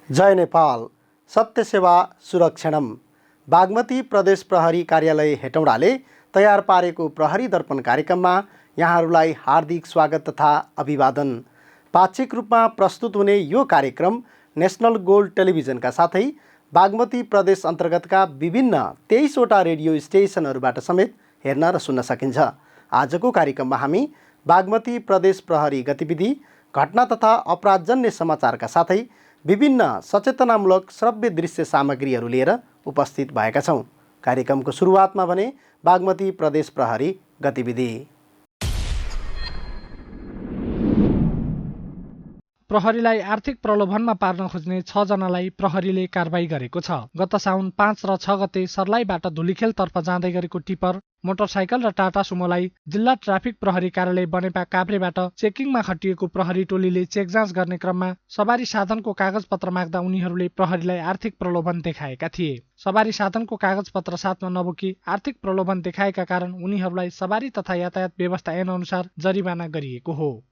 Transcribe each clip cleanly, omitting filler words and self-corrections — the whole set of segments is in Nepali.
जय नेपाल सत्य सेवा सुरक्षणम। बागमती प्रदेश प्रहरी कार्यालय हेटौडाले तयार पारेको प्रहरी दर्पण कार्यक्रममा यहाँहरूलाई हार्दिक स्वागत तथा अभिवादन। पाक्षिक रूपमा प्रस्तुत हुने यो कार्यक्रम नेशनल गोल्ड टेलिभिजनका साथै बागमती प्रदेश अन्तर्गतका विभिन्न 23वटा रेडियो स्टेसनहरूबाट समेत हेर्न र सुन्न सकिन्छ। आजको कार्यक्रममा हामी बागमती प्रदेश प्रहरी गतिविधि, घटना तथा अपराधजन्य समाचारका साथै विभिन्न सचेतनामूलक श्रव्य दृश्य सामग्रीहरू लिएर उपस्थित भएका छौँ। कार्यक्रमको सुरुवातमा भने बागमती प्रदेश प्रहरी गतिविधि। प्रहरीलाई आर्थिक प्रलोभनमा पार्न खोज्ने 6 जनालाई प्रहरीले कारबाही गरेको छ। गत साउन 5 र 6 गते सर्लाहीबाट धुलीखेलतर्फ जाँदै गरेको टिपर, मोटरसाइकल र टाटा सुमोलाई जिल्ला ट्राफिक प्रहरी कार्यालय बनेपा काभ्रेबाट चेकिङमा खटिएको प्रहरी टोलीले चेक जाँच गर्ने क्रममा सवारी साधनको कागजपत्र माग्दा उनीहरूले प्रहरीलाई आर्थिक प्रलोभन देखाएका थिए। सवारी साधनको कागजपत्र साथमा नबोकी आर्थिक प्रलोभन देखाएका कारण उनीहरूलाई सवारी तथा यातायात व्यवस्था ऐन अनुसार जरिवाना गरिएको हो।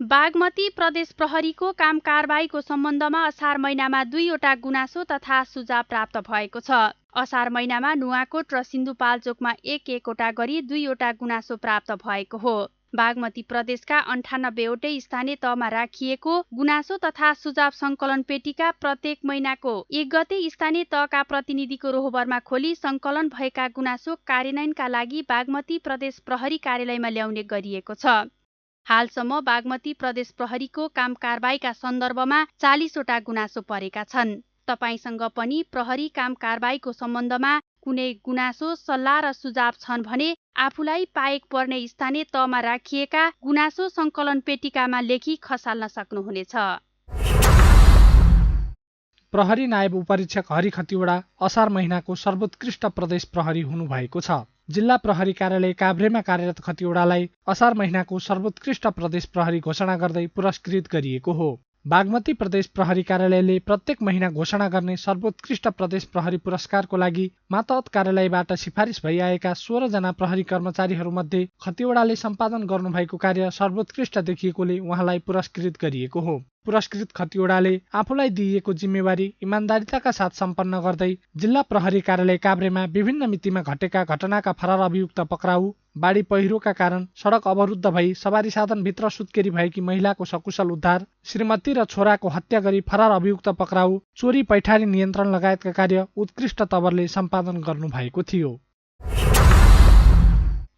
बागमती प्रदेश प्रहरीको काम कारबाहीको सम्बन्धमा असार महिनामा 2वटा गुनासो तथा सुझाव प्राप्त भएको छ। असार महिनामा नुवाकोट र सिन्धुपाल्चोकमा 1-1वटा गरी 2वटा गुनासो प्राप्त भएको हो। बागमती प्रदेशका 98वटै स्थानीय तहमा राखिएको गुनासो तथा सुझाव संकलन पेटिका प्रत्येक महिनाको 1 गते स्थानीय तहका प्रतिनिधिको रोहबरमा खोली संकलन भएका गुनासो कार्यान्वयनका लागि बागमती प्रदेश प्रहरी कार्यालयमा ल्याउने गरिएको छ। हालसम्म बागमती प्रदेश प्रहरीको काम कारबाहीका सन्दर्भमा 40वटा गुनासो परेका छन्। तपाईसँग पनि प्रहरी काम कारबाहीको सम्बन्धमा कुनै गुनासो, सल्लाह र सुझाव छन् भने आफूलाई पाएक पर्ने स्थानीय तहमा राखिएका गुनासो संकलन पेटिकामा लेखी खसाल्न सक्नुहुनेछ। प्रहरी नायब उपरीक्षक हरि खतिवडा असार महिनाको सर्वोत्कृष्ट प्रदेश प्रहरी हुनुभएको छ। जिल्ला प्रहरी कार्यालय काभ्रेमा कार्यरत खतिवडालाई असार महिनाको सर्वोत्कृष्ट प्रदेश प्रहरी घोषणा गर्दै पुरस्कृत गरिएको हो। बागमती प्रदेश प्रहरी कार्यालयले प्रत्येक महिना घोषणा गर्ने सर्वोत्कृष्ट प्रदेश प्रहरी पुरस्कारको लागि मातहत कार्यालयबाट सिफारिस भइआएका 16 जना प्रहरी कर्मचारीहरूमध्ये खतिवडाले सम्पादन गर्नुभएको कार्य सर्वोत्कृष्ट देखिएकोले उहाँलाई पुरस्कृत गरिएको हो। पुरस्कृत खतिवडाले आफूलाई दिइएको जिम्मेवारी इमान्दारिताका साथ सम्पन्न गर्दै जिल्ला प्रहरी कार्यालय काभ्रेमा विभिन्न मितिमा घटेका घटनाका फरार अभियुक्त पक्राउ, बाढी पहिरोका कारण सडक अवरुद्ध भई सवारी साधनभित्र सुत्केरी भएकी महिलाको सकुशल उद्धार, श्रीमती र छोराको हत्या गरी फरार अभियुक्त पक्राउ, चोरी पैठारी नियन्त्रण लगायतका कार्य उत्कृष्ट तवरले सम्पादन गर्नुभएको थियो।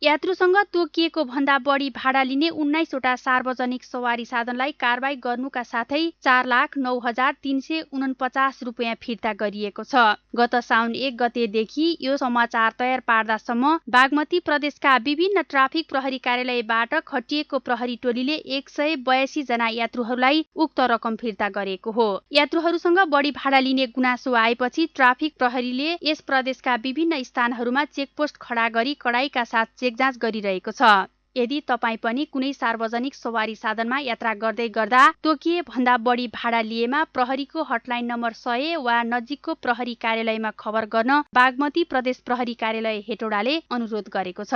यात्रुसँग तोकिएको भन्दा बढी भाडा लिने 19वटा सार्वजनिक सवारी साधनलाई कारबाही गर्नुका साथै 4,09,349 रुपियाँ फिर्ता गरिएको छ। गत साउन 1 गतेदेखि यो समाचार तयार पार्दासम्म बागमती प्रदेशका विभिन्न ट्राफिक प्रहरी कार्यालयबाट खटिएको प्रहरी टोलीले 182 जना यात्रुहरूलाई उक्त रकम फिर्ता गरेको हो। यात्रुहरूसँग बढी भाडा लिने गुनासो आएपछि ट्राफिक प्रहरीले यस प्रदेशका विभिन्न स्थानहरूमा चेकपोस्ट खडा गरी कडाइका साथ जाँच गरिरहेको छ। यदि तपाईँ पनि कुनै सार्वजनिक सवारी साधनमा यात्रा गर्दै गर्दा तोकिए भन्दा बढी भाडा लिएमा प्रहरीको हटलाइन नम्बर 100 वा नजिकको प्रहरी कार्यालयमा खबर गर्न बागमती प्रदेश प्रहरी कार्यालय हेटौडाले अनुरोध गरेको छ।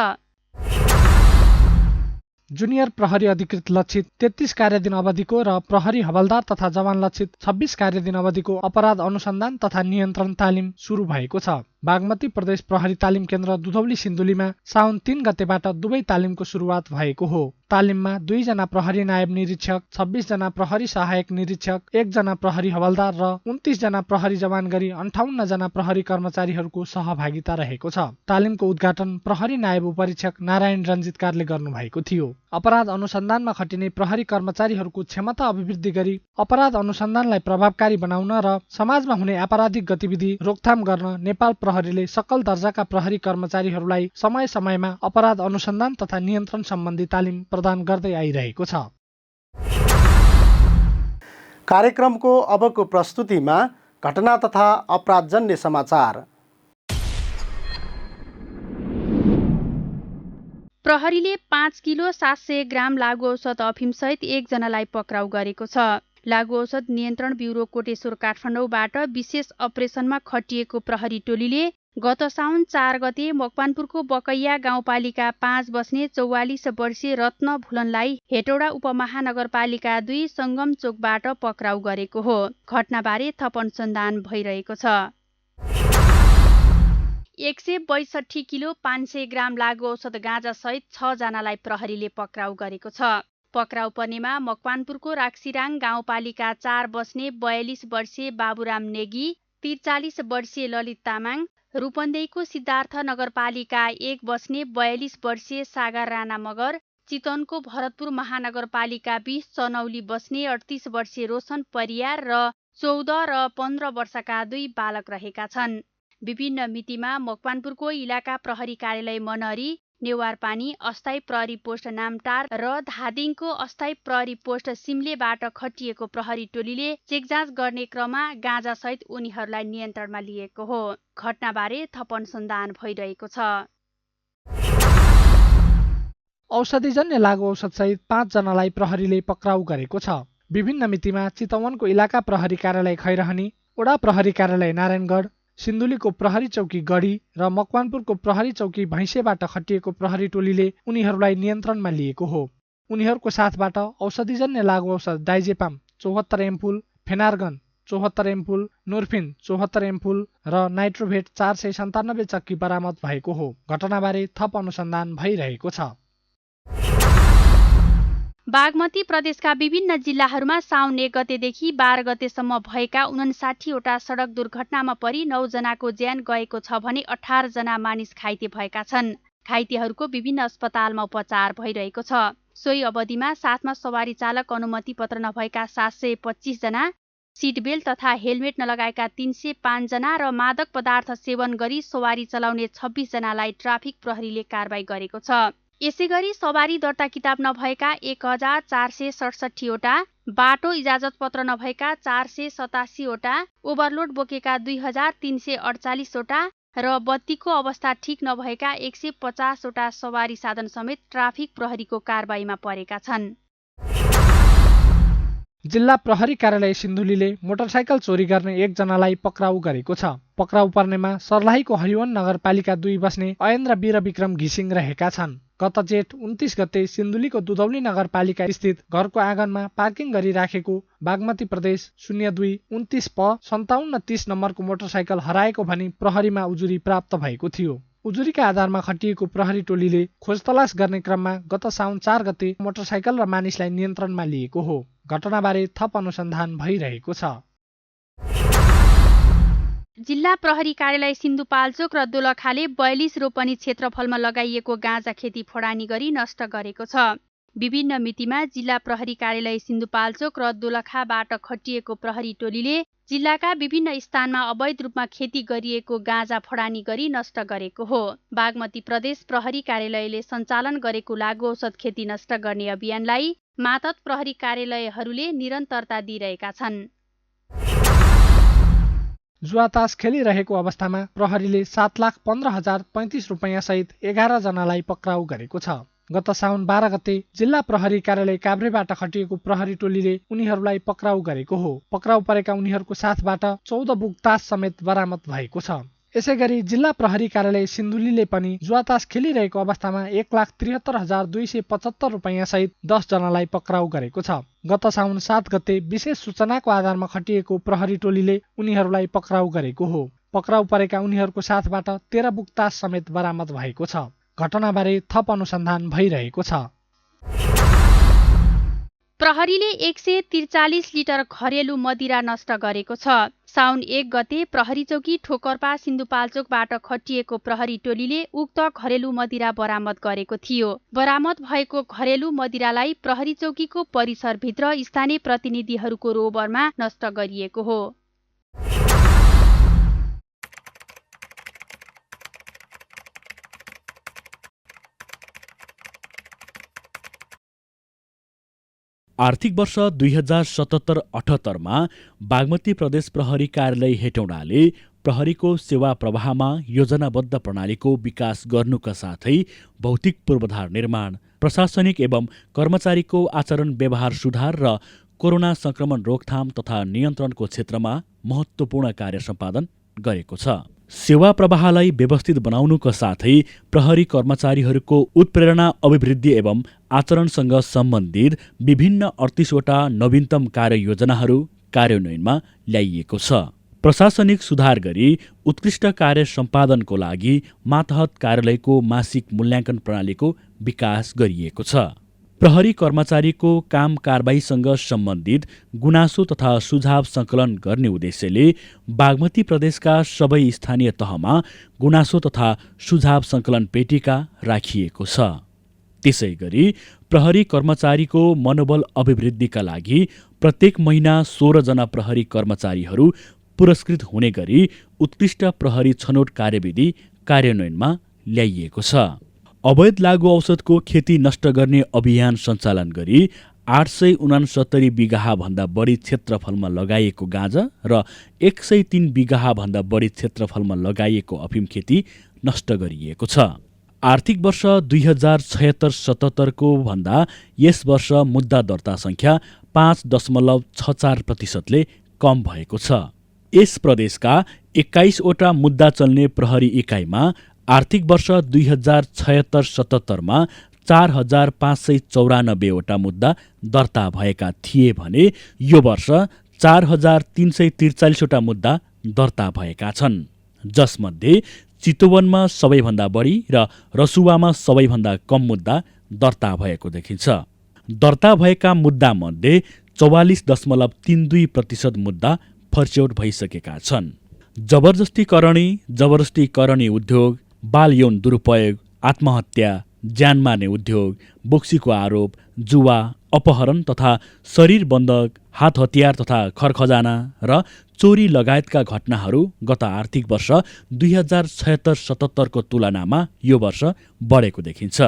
जुनियर प्रहरी अधिकृत लक्षित 33 कार्यदिन अवधिको र प्रहरी हवलदार तथा जवान लक्षित 26 कार्यदिन अवधिको अपराध अनुसन्धान तथा नियन्त्रण तालिम सुरु भएको छ। बागमती प्रदेश प्रहरी तालिम केन्द्र दुधौली सिन्धुलीमा साउन 3 गतेबाट दुवै तालिमको सुरुवात भएको हो। तालिममा 2 जना प्रहरी नायब निरीक्षक, 26 जना प्रहरी सहायक निरीक्षक, 1 जना प्रहरी हवलदार र 29 जना प्रहरी जवान गरी 58 जना प्रहरी कर्मचारीहरूको सहभागिता रहेको छ। तालिमको उद्घाटन प्रहरी नायब उपरीक्षक नारायण रञ्जित कारले गर्नुभएको थियो। अपराध अनुसन्धानमा खटिने प्रहरी कर्मचारीहरूको क्षमता अभिवृद्धि गरी अपराध अनुसन्धानलाई प्रभावकारी बनाउन र समाजमा हुने आपराधिक गतिविधि रोकथाम गर्न नेपाल प्रहरीले सकल दर्जाका प्रहरी कर्मचारीहरूलाई समय समयमा अपराध अनुसन्धान तथा नियन्त्रण सम्बन्धी तालिम प्रदान गर्दै आइरहेको छ। कार्यक्रमको अबको प्रस्तुतिमा घटना तथा अपराधजन्य समाचार। प्रहरीले 5 किलो 700 ग्राम लागु औषध अफिमसहित 1 जनालाई पक्राउ गरेको छ। लागु औषध नियन्त्रण ब्युरो कोटेश्वर काठमाडौँबाट विशेष अपरेसनमा खटिएको प्रहरी टोलीले गत साउन 4 गते मकवानपुरको बकैया गाउँपालिका 5 बस्ने 44 वर्षीय रत्न भुलनलाई हेटौडा उपमहानगरपालिका 2 सङ्गम चोकबाट पक्राउ गरेको हो। घटनाबारे थप अनुसन्धान भइरहेको छ। 162 किलो 500 ग्राम लागु औषध गाँजा सहित 6 जनालाई प्रहरीले पक्राउ गरेको छ। पक्राउ पर्नेमा मकवानपुरको राक्सिराङ गाउँपालिका 4 बस्ने 42 वर्षीय बाबुराम नेगी, 43 वर्षीय ललित तामाङ, रूपन्देहीको सिद्धार्थ नगरपालिका 1 बस्ने 42 वर्षीय सागर राणा मगर, चितवनको भरतपुर महानगरपालिका 20 चनौली बस्ने 38 वर्षीय रोशन परियार र 14 र 15 वर्षका 2 बालक रहेका छन्। विभिन्न मितिमा मकवानपुरको इलाका प्रहरी कार्यालय मनहरी, नेवारपानी अस्थायी प्रहरी पोस्ट नामटार र धादिङको अस्थायी प्रहरी पोस्ट सिम्लेबाट खटिएको प्रहरी टोलीले चेकजाँच गर्ने क्रममा गाँजा सहित उनीहरूलाई नियन्त्रणमा लिएको हो। घटनाबारे थप अनुसन्धान भइरहेको छ। औषधिजन्य लागु औषधसहित 5 जनालाई प्रहरीले पक्राउ गरेको छ। विभिन्न मितिमा चितवनको इलाका प्रहरी कार्यालय खैरहनी, वडा प्रहरी कार्यालय नारायणगढ, सिन्धुलीको प्रहरी चौकी गढी र मकवानपुरको प्रहरी चौकी भैँसेबाट खटिएको प्रहरी टोलीले उनीहरूलाई नियन्त्रणमा लिएको हो। उनीहरूको साथबाट औषधिजन्य लागु औषध डाइजेपाम 74 एम्पुल, फेनार्गन 74 एम्पुल, नोर्फिन 74 एम्पुल र नाइट्रोभेट 497 चक्की बरामद भएको हो। घटनाबारे थप अनुसन्धान भइरहेको छ। बागमती प्रदेशका विभिन्न जिल्लाहरूमा साउन 1 गतेदेखि 12 गतेसम्म भएका 59वटा सडक दुर्घटनामा परि 9 जनाको ज्यान गएको छ भने 18 जना मानिस घाइते भएका छन्। घाइतेहरूको विभिन्न अस्पतालमा उपचार भइरहेको छ। सोही अवधिमा साथमा सवारी चालक अनुमति पत्र नभएका 725 जना, सिट बेल्ट तथा हेलमेट नलगाएका 305 जना र मादक पदार्थ सेवन गरी सवारी चलाउने 26 जनालाई ट्राफिक प्रहरीले कारबाही गरेको छ। यसैगरी सवारी दर्ता किताब नभएका 1467 वटा, बाटो इजाजत पत्र नभएका 487 वटा, ओभरलोड बोकेका 2348 वटा र बत्तीको अवस्था ठिक नभएका 150 वटा सवारी साधन समेत ट्राफिक प्रहरीको कारबाहीमा परेका छन्। जिल्ला प्रहरी कार्यालय सिन्धुलीले मोटरसाइकल चोरी गर्ने 1 जनालाई पक्राउ गरेको छ। पक्राउ पर्नेमा सर्लाहीको हरिवन नगरपालिका 2 बस्ने ऐन्द्र वीर विक्रम घिसिङ रहेका छन्। गत जेठ 29 गते सिन्धुलीको दुधौली नगरपालिका स्थित घरको आँगनमा पार्किङ गरी राखेको बागमती प्रदेश 02-29 प 5730 नम्बरको मोटरसाइकल हराएको भनी प्रहरीमा उजुरी प्राप्त भएको थियो। उजुरीका आधारमा खटिएको प्रहरी टोलीले खोजतलास गर्ने क्रममा गत साउन 4 गते मोटरसाइकल र मानिसलाई नियन्त्रणमा लिएको हो। घटनाबारे थप अनुसन्धान भइरहेको छ। जिल्ला प्रहरी कार्यालय सिन्धुपाल्चोक र दोलखाले 42 रोपनी क्षेत्रफलमा लगाइएको गाँजा खेती फोडानी गरी नष्ट गरेको छ। विभिन्न मितिमा जिल्ला प्रहरी कार्यालय सिन्धुपाल्चोक र दोलखाबाट खटिएको प्रहरी टोलीले जिल्लाका विभिन्न स्थानमा अवैध रूपमा खेती गरिएको गाँजा फोडानी गरी नष्ट गरेको हो। बागमती प्रदेश प्रहरी कार्यालयले सञ्चालन गरेको लागु औषध खेती नष्ट गर्ने अभियानलाई मातहत प्रहरी कार्यालयहरूले निरन्तरता दिइरहेका छन्। जुवातास खेलिरहेको अवस्थामा प्रहरीले 7,15,035 रुपैयाँ सहित 11 जनालाई पक्राउ गरेको छ। गत साउन 12 गते जिल्ला प्रहरी कार्यालय काभ्रेबाट खटिएको प्रहरी टोलीले उनीहरूलाई पक्राउ गरेको हो। पक्राउ परेका उनीहरूको साथबाट 14 बुक तास समेत बरामद भएको छ। यसैगरी जिल्ला प्रहरी कार्यालय सिन्धुलीले पनि जुवातास खेलिरहेको अवस्थामा 1,73,275 रुपैयाँ सहित 10 जनालाई पक्राउ गरेको छ। गत साउन 7 गते विशेष सूचनाको आधारमा खटिएको प्रहरी टोलीले उनीहरूलाई पक्राउ गरेको हो। पक्राउ परेका उनीहरूको साथबाट 13 बुक तास समेत बरामद भएको छ। घटनाबारे थप अनुसन्धान भइरहेको छ। प्रहरीले 143 लिटर घरेलु मदिरा नष्ट गरेको छ। साउन 1 गते प्रहरी चौकी ठोकर्पा सिन्धुपाल्चोकबाट खटिएको प्रहरी टोलीले उक्त घरेलु मदिरा बरामद गरेको थियो। बरामद भएको घरेलु मदिरालाई प्रहरी चौकीको परिसरभित्र स्थानीय प्रतिनिधिहरूको रोबरमा नष्ट गरिएको हो। आर्थिक वर्ष 2077-78 मा बागमती प्रदेश प्रहरी कार्यालय हेटौडाले प्रहरीको सेवा प्रवाहमा योजनाबद्ध प्रणालीको विकास गर्नुका साथै भौतिक पूर्वाधार निर्माण, प्रशासनिक एवं कर्मचारीको आचरण व्यवहार सुधार र कोरोना संक्रमण रोकथाम तथा नियन्त्रणको क्षेत्रमा महत्त्वपूर्ण कार्य सम्पादन गरेको छ। सेवा प्रवाहलाई व्यवस्थित बनाउनुका साथै प्रहरी कर्मचारीहरूको उत्प्रेरणा अभिवृद्धि एवं आचरणसँग सम्बन्धित विभिन्न 38वटा नवीनतम कार्ययोजनाहरू कार्यान्वयनमा ल्याइएको छ। प्रशासनिक सुधार गरी उत्कृष्ट कार्य सम्पादनको लागि मातहत कार्यालयको मासिक मूल्याङ्कन प्रणालीको विकास गरिएको छ। प्रहरी कर्मचारीको काम कारबाहीसँग सम्बन्धित गुनासो तथा सुझाव सङ्कलन गर्ने उद्देश्यले बागमती प्रदेशका सबै स्थानीय तहमा गुनासो तथा सुझाव सङ्कलन पेटिका राखिएको छ। त्यसै गरी प्रहरी कर्मचारीको मनोबल अभिवृद्धिका लागि प्रत्येक महिना 16 जना प्रहरी कर्मचारीहरू पुरस्कृत हुने गरी उत्कृष्ट प्रहरी छनौट कार्यविधि कार्यान्वयनमा ल्याइएको छ। अवैध लागु औषधको खेती नष्ट गर्ने अभियान सञ्चालन गरी 869 बिगाहा भन्दा बढी क्षेत्रफलमा लगाइएको गाँजा र 103 बिगाहा भन्दा बढी क्षेत्रफलमा लगाइएको अफिम खेती नष्ट गरिएको छ। आर्थिक वर्ष 2076-77 को भन्दा यस वर्ष मुद्दा दर्ता सङ्ख्या 5.64% कम भएको छ। यस प्रदेशका 21वटा मुद्दा चल्ने प्रहरी इकाइमा आर्थिक वर्ष 2076-77 मा 4594 मुद्दा दर्ता भएका थिए भने यो वर्ष 4343 मुद्दा दर्ता भएका छन्, जसमध्ये चितवनमा सबैभन्दा बढी र रसुवामा सबैभन्दा कम मुद्दा दर्ता भएको देखिन्छ। दर्ता भएका मुद्दामध्ये 44.32% मुद्दा फर्च्यौट भइसकेका छन्। जबरजस्ती करणी उद्योग, बाल यौन दुरुपयोग, आत्महत्या, ज्यान मार्ने उद्योग, बोक्सीको आरोप, जुवा, अपहरण तथा शरीर बन्धक, हात हतियार तथा खरखजाना र चोरी लगायतका घटनाहरू गत आर्थिक वर्ष 2076-77 को तुलनामा यो वर्ष बढेको देखिन्छ।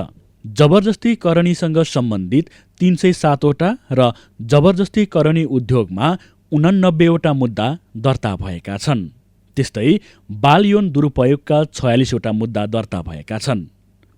जबरजस्ती करणीसँग सम्बन्धित 307वटा र जबरजस्ती करणी उद्योगमा 89वटा मुद्दा दर्ता भएका छन्। त्यस्तै बाल यौन दुरुपयोगका 46वटा मुद्दा दर्ता भएका छन्।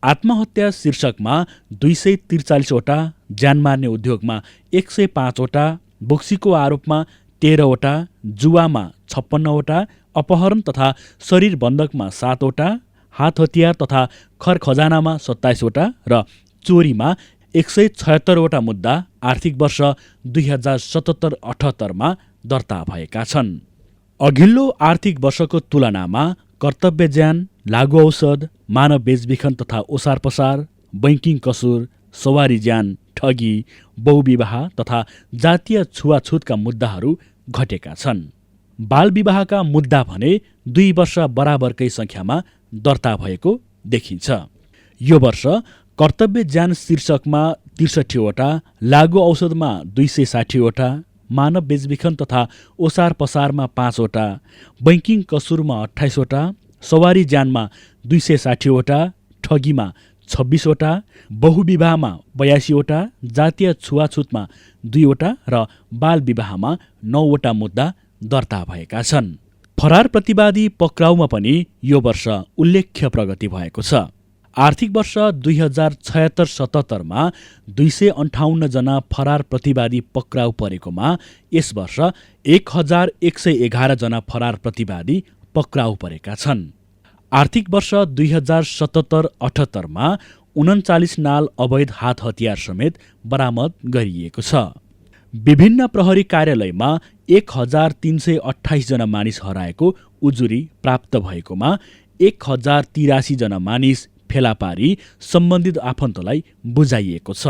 आत्महत्या शीर्षकमा 243वटा, ज्यान मार्ने उद्योगमा 105वटा, बोक्सीको आरोपमा 13वटा, जुवामा 56वटा, अपहरण तथा शरीर बन्धकमा 7वटा, हात हतियार तथा खर खजानामा 27वटा र चोरीमा 176वटा मुद्दा आर्थिक वर्ष 2077-78 मा दर्ता भएका छन्। अघिल्लो आर्थिक वर्षको तुलनामा कर्तव्य ज्यान, लागु औषध, मानव बेचबिखन तथा ओसार पसार, बैंकिङ कसुर, सवारी ज्यान, ठगी, बहुविवाह तथा जातीय छुवाछुतका मुद्दाहरू घटेका छन्। बाल विवाहका मुद्दा भने 2 वर्ष बराबरकै सङ्ख्यामा दर्ता भएको देखिन्छ। यो वर्ष कर्तव्य ज्यान शीर्षकमा 63वटा, लागु औषधमा 260वटा, मानव बेचबिखन तथा ओसार पसारमा 5वटा, बैंकिङ कसुरमा 28वटा, सवारी ज्यानमा 260वटा, ठगीमा 26वटा, बहुविवाहमा 82वटा, जातीय छुवाछुतमा 2वटा र बाल विवाहमा 9वटा मुद्दा दर्ता भएका छन्। फरार प्रतिवादी पक्राउमा पनि यो वर्ष उल्लेख्य प्रगति भएको छ। आर्थिक वर्ष 2076-77 मा 258 जना फरार प्रतिवादी पक्राउ परेकोमा यस वर्ष 1111 जना फरार प्रतिवादी पक्राउ परेका छन्। आर्थिक वर्ष 2077-78 मा 39 नाल अवैध हात हतियार समेत बरामद गरिएको छ। विभिन्न प्रहरी कार्यालयमा 1328 जना मानिस हराएको उजुरी प्राप्त भएकोमा 1083 जना मानिस फेला पारी सम्बन्धित आफन्तलाई बुझाइएको छ।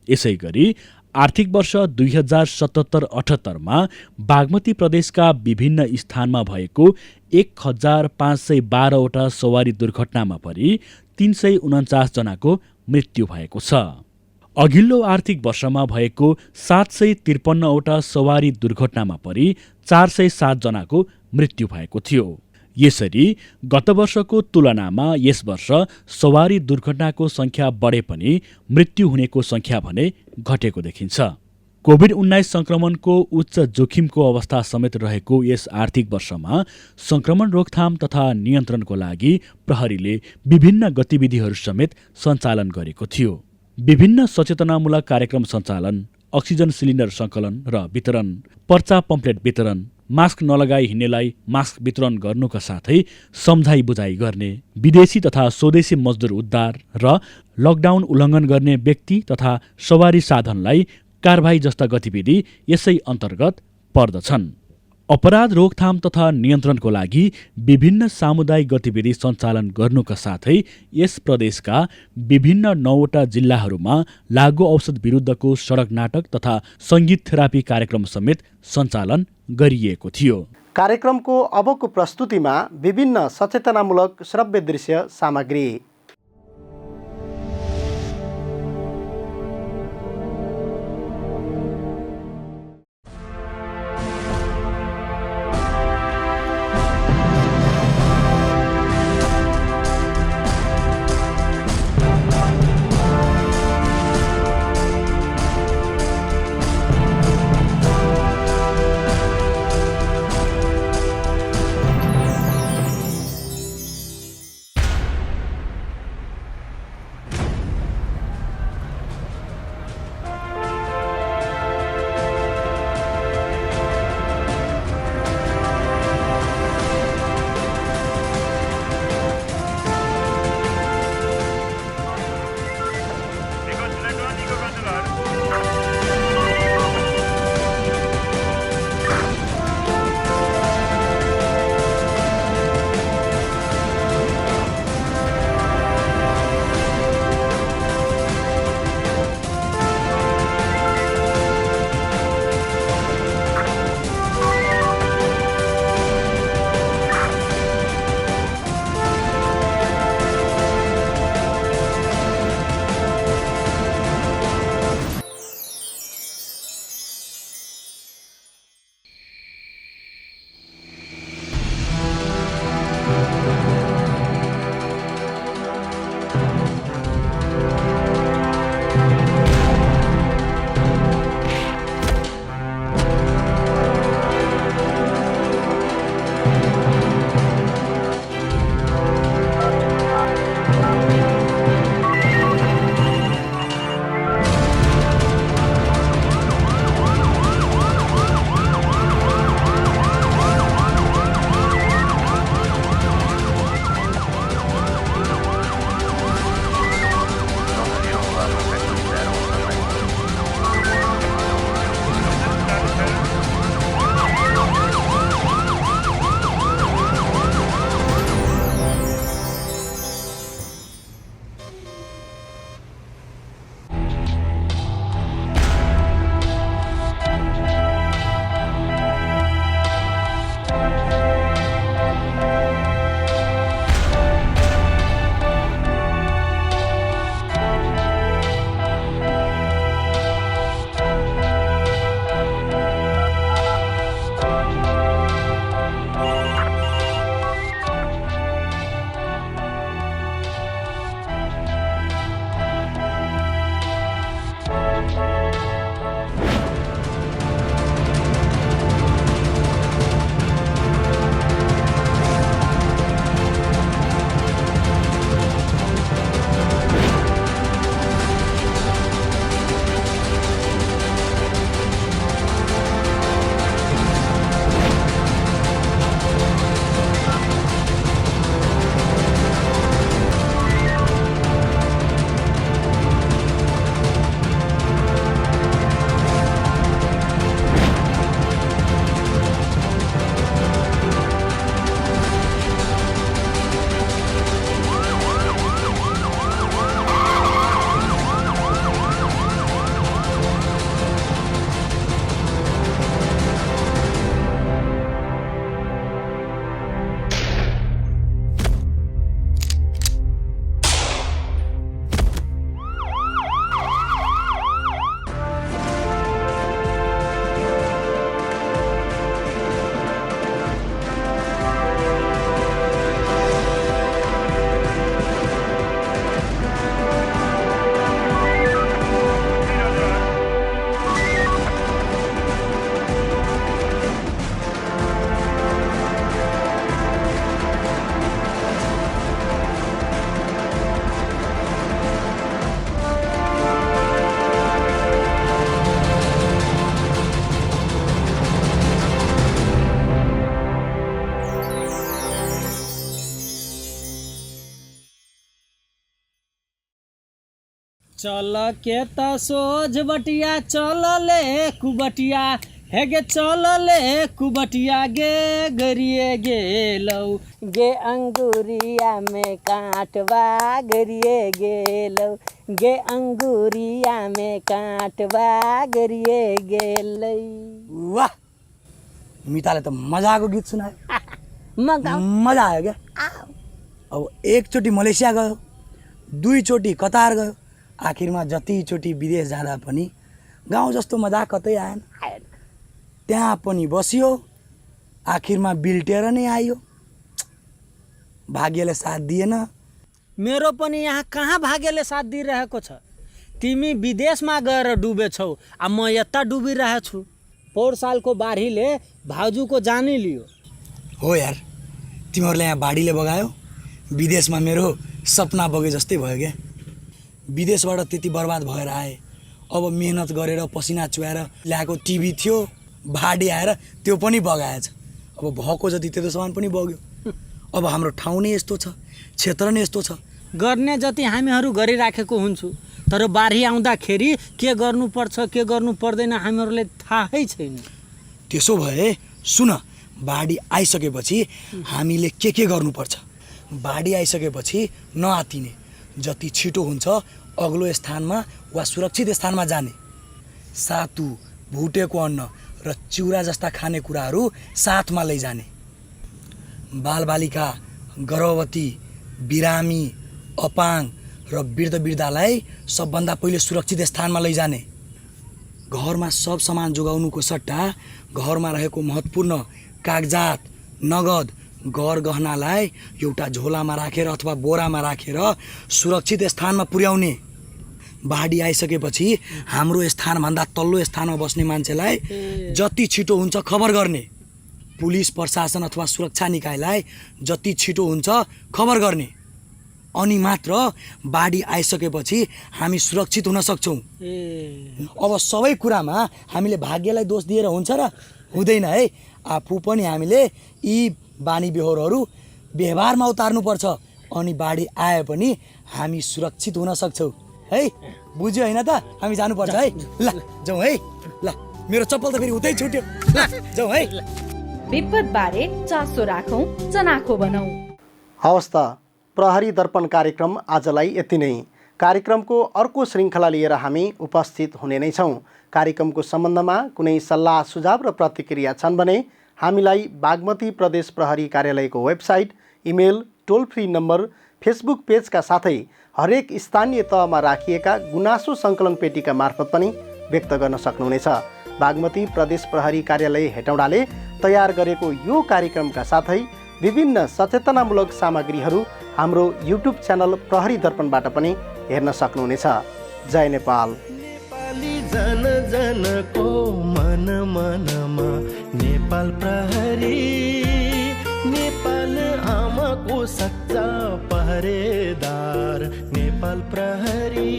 यसै गरी आर्थिक वर्ष 2077-78 मा बागमती प्रदेशका विभिन्न स्थानमा भएको 1512वटा सवारी दुर्घटनामा परि 349 जनाको मृत्यु भएको छ। अघिल्लो आर्थिक वर्षमा भएको 753वटा सवारी दुर्घटनामा परि 407 जनाको मृत्यु भएको थियो। यसरी गत वर्षको तुलनामा यस वर्ष सवारी दुर्घटनाको सङ्ख्या बढे पनि मृत्यु हुनेको सङ्ख्या भने घटेको देखिन्छ। कोभिड-19 सङ्क्रमणको उच्च जोखिमको अवस्था समेत रहेको यस आर्थिक वर्षमा सङ्क्रमण रोकथाम तथा नियन्त्रणको लागि प्रहरीले विभिन्न गतिविधिहरू समेत सञ्चालन गरेको थियो। विभिन्न सचेतनामूलक कार्यक्रम सञ्चालन, अक्सिजन सिलिन्डर सङ्कलन र वितरण, पर्चा पम्पलेट वितरण, मास्क नलगाई हिँड्नेलाई मास्क वितरण गर्नुका साथै सम्झाइ बुझाइ गर्ने, विदेशी तथा स्वदेशी मजदुर उद्धार र लकडाउन उल्लङ्घन गर्ने व्यक्ति तथा सवारी साधनलाई कारबाही जस्ता गतिविधि यसै अन्तर्गत पर्दछन्। अपराध रोकथाम तथा नियन्त्रणको लागि विभिन्न सामुदायिक गतिविधि सञ्चालन गर्नुका साथै यस प्रदेशका विभिन्न 9वटा जिल्लाहरूमा लागु औषध विरुद्धको सडक नाटक तथा सङ्गीत थेरापी कार्यक्रम समेत सञ्चालन गरिएको थियो। कार्यक्रमको अबको प्रस्तुतिमा विभिन्न सचेतनामूलक श्रव्य दृश्य सामग्री। चल के त सोझ बटिया चलले कुबटिया हेगे चलले कुबटिया गे गरिए गेलौ गे अंगुरिया में काटवा गरिए गेलौ गे अंगुरिया में काटवा गरिए गेलै। वाह, मिताले त मजाको गीत सुनायो। मजा आयो क्या। अब एकचोटि मलेसिया गयो, दुईचोटि कतार गयो, आखिरमा जतिचोटि विदेश जाँदा पनि गाउँ जस्तो मजा कतै आएन। त्यहाँ पनि बसियो, आखिरमा बिल्टेर नै आयो। भाग्यले साथ दिएन। मेरो पनि यहाँ कहाँ भाग्यले साथ दिइरहेको छ। तिमी विदेशमा गएर डुबेछौ, अब म यता डुबिरहेछु। पोहोर सालको बाढीले भाउजूको जानै लियो। हो यार, तिमीहरूले यहाँ बाढीले बगायो, विदेशमा मेरो सपना बगे जस्तै भयो क्या। विदेशबाट त्यति बर्बाद भएर आए, अब मेहनत गरेर पसिना चुहाएर ल्याएको टिभी थियो, बाढी आएर त्यो पनि बगाएछ। अब भएको जति त्यो सामान पनि बग्यो। अब हाम्रो ठाउँ नै यस्तो छ, क्षेत्र नै यस्तो छ। गर्ने जति हामीहरू गरिराखेको हुन्छु, तर बाढी आउँदाखेरि के गर्नुपर्छ के गर्नु पर्दैन हामीहरूले थाहै छैन। त्यसो भए सुन, बाढी आइसकेपछि हामीले के गर्नुपर्छ। बाढी आइसकेपछि नआतिने, जति छिटो हुन्छ अग्लो स्थानमा वा सुरक्षित स्थानमा जाने। सातु, भुटेको अन्न र चिउरा जस्ता खानेकुराहरू साथमा लैजाने। बालबालिका, गर्भवती, बिरामी, अपाङ र वृद्धलाई सबभन्दा पहिले सुरक्षित स्थानमा लैजाने। घरमा सब सामान जोगाउनुको सट्टा घरमा रहेको महत्त्वपूर्ण कागजात, नगद, गहनालाई एउटा झोलामा राखेर अथवा बोरामा राखेर सुरक्षित स्थानमा पुर्याउने। बाढी आइसकेपछि हाम्रो स्थानभन्दा तल्लो स्थानमा बस्ने मान्छेलाई जति छिटो हुन्छ खबर गर्ने। पुलिस प्रशासन अथवा सुरक्षा निकायलाई जति छिटो हुन्छ खबर गर्ने। अनि मात्र बाढी आइसकेपछि हामी सुरक्षित हुन सक्छौँ। अब सबै कुरामा हामीले भाग्यलाई दोष दिएर हुन्छ र? हुँदैन है। आफू पनि हामीले यी बानी बेहोरहरू व्यवहारमा उतार्नुपर्छ। अनि बाढी आए पनि हामी सुरक्षित हुन सक्छौँ है। बुझ्यो होइन त? हामी जानुपर्छ है। ल जाउँ है। ल मेरो चप्पल त फेरि उतै छुट्यो। ल जाउँ है। विपदबारे चासो राखौँ, चनाखो बनाऊ। हवस् त, प्रहरी दर्पण कार्यक्रम आजलाई यति नै। कार्यक्रमको अर्को श्रृङ्खला लिएर हामी उपस्थित हुने नै छौँ। कार्यक्रमको सम्बन्धमा कुनै सल्लाह सुझाव र प्रतिक्रिया छन् भने हामीलाई बागमती प्रदेश प्रहरी कार्यालयको वेबसाइट, इमेल, टोल फ्री नम्बर, फेसबुक पेजका साथै हरेक स्थानीय तहमा राखिएका गुनासो सङ्कलन पेटीका मार्फत पनि व्यक्त गर्न सक्नुहुनेछ। बागमती प्रदेश प्रहरी कार्यालय हेटौँडाले तयार गरेको यो कार्यक्रमका साथै विभिन्न सचेतनामूलक सामग्रीहरू हाम्रो युट्युब च्यानल प्रहरी दर्पणबाट पनि हेर्न सक्नुहुनेछ। जय नेपाल। नेपाली जन जनको मन मनमा नेपाल प्रहरी, नेपाल आमाको सच्चा पहरेदार नेपाल प्रहरी।